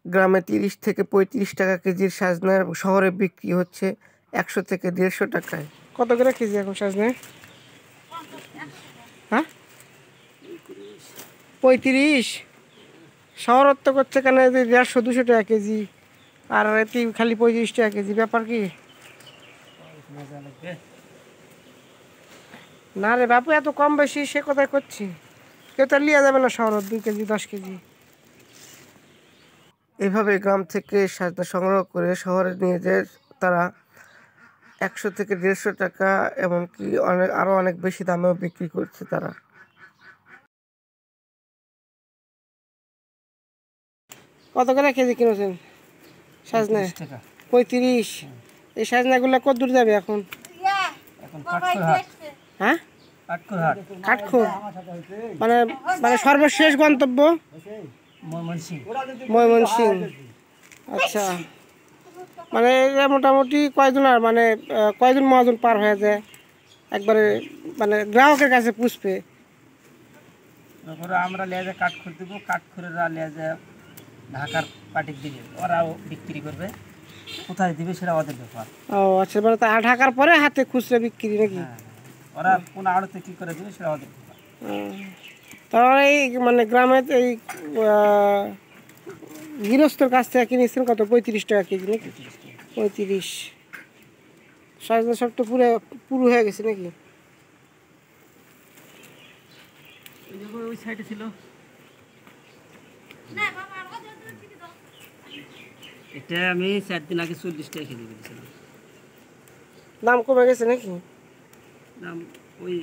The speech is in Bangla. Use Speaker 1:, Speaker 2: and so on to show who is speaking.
Speaker 1: গ্রামে ৩০ থেকে ৩৫ টাকা কেজির সাজনা শহরে বিক্রি হচ্ছে ১০০ থেকে ১৫০ টাকায়। কত করে কেজি এখন সাজনা? হ্যাঁ, ৩৫। শহরত্ব করছে কেন? ১৫০-২০০ টাকা কেজি, আর এটি খালি ৩৫ টাকা কেজি। ব্যাপার কি? না রে বাপু, এত কম বেশি সে কোথায় করছি? কেউ তো লিয়া যাবে না শহর ২ কেজি ১০ কেজি। এভাবে গ্রাম থেকে সাজনা সংগ্রহ করে শহরে নিয়ে যায় তারা ১০০ থেকে ১৫০ টাকা, এমনকি আরো অনেক বেশি দামেও বিক্রি করছে তারা। কত করে কেজি কিনেছেন সাজনা? ৩৫। এই সাজনাগুলো কত দূর যাবে এখন? হ্যাঁ, কাঠখোর। মানে মানে সর্বশেষ গন্তব্য ময়মনসিং। আচ্ছা, মানে এরা মোটামুটি কয়জন, আর মানে কয়জন মহাজন পার হয়ে যায় একবারে, মানে গ্রাহকের কাছে পুষবে?
Speaker 2: আমরা লিয়ে যায় কাঠখোর দেবো, কাঠখোরেরা লিয়ে যায় ঢাকার পাটির দিবে, ওরাও বিক্রি করবে। কোথায় দিবে সেটা ওদের ব্যাপার।
Speaker 1: ও আচ্ছা, মানে তা ঢাকার পরে হাতে খুচরা বিক্রি নাকি?
Speaker 2: ওরা কোন আড়তে কি করে দিবে সেটা ওদের ব্যাপার।
Speaker 1: তাহলে এই মানে গ্রামের এই গৃহস্থর কাছ থেকে কিনেছেন কত? ৩৫ টাকা কেজি নাকি? ৩৫। সাজনা সব তো পুরো হয়ে গেছে নাকি?
Speaker 2: ওই সাইডে ছিল, এটা আমি ৪ দিন আগে ৪০ টাকা কেজি দিয়েছিলাম।
Speaker 1: দাম কমে গেছে নাকি?
Speaker 2: দাম ওই